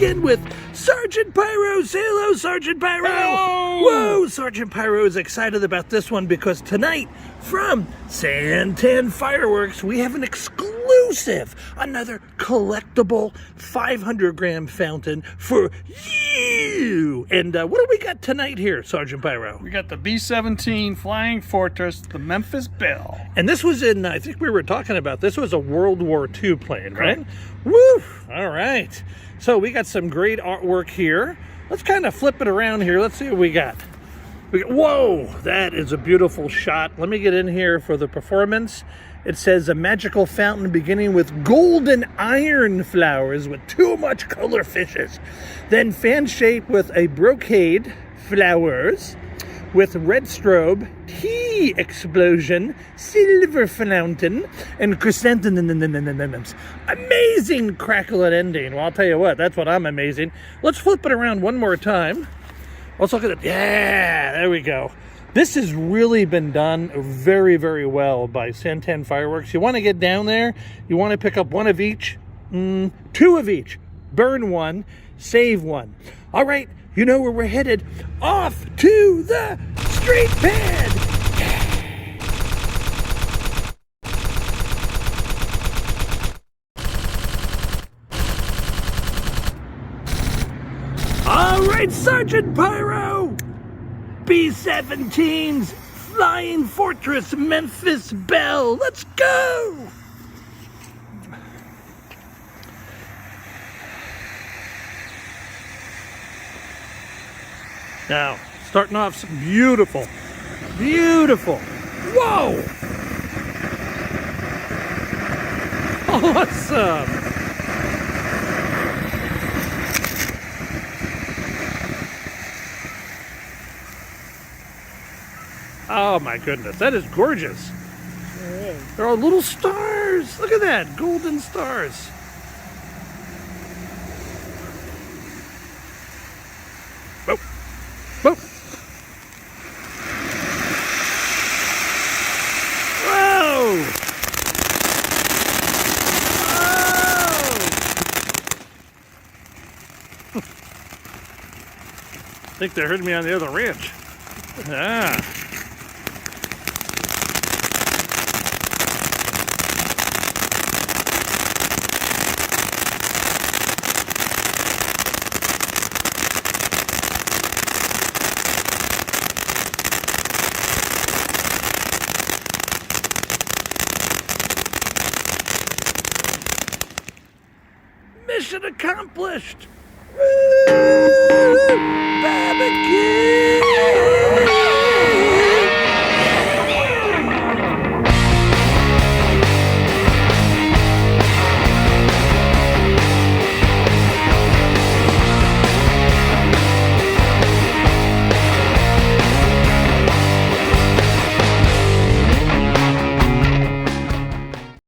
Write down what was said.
begin with Sergeant Pyro. Say hello, Sergeant Pyro. Hello. Whoa, Sergeant Pyro is excited about this one because tonight from Santan Fireworks, we have an exclusive, another collectible 500-gram fountain for you. And what do we got tonight here, Sergeant Pyro? We got the B-17 Flying Fortress, the Memphis Belle. And this was in, I think we were talking about, this was a World War II plane, right? Correct. Woo! All right. So we got some great artwork here. Let's kind of flip it around here. Let's see what we got. Whoa, that is a beautiful shot. Let me get in here for the performance. It says a magical fountain beginning with golden iron flowers with too much color fishes. Then fan shaped with a brocade flowers with red strobe, tea explosion, silver fountain, and chrysanthemums. Amazing crackle and ending. Well, I'll tell you what, that's what I'm amazing. Let's flip it around one more time. Let's look at it. Yeah, there we go. This has really been done very, very well by Santan Fireworks. You want to get down there, you want to pick up one of each, two of each, burn one, save one. All right, you know where we're headed. Off to the street pad. All right, Sergeant Pyro. B-17's Flying Fortress Memphis Belle. Let's go. Now, starting off some beautiful, beautiful. Whoa! Awesome! Oh my goodness, that is gorgeous. There are little stars. Look at that, golden stars. Whoa. Whoa. Whoa. Whoa. I think they heard me on the other ranch. Ah. Mission accomplished! Woo! BBQ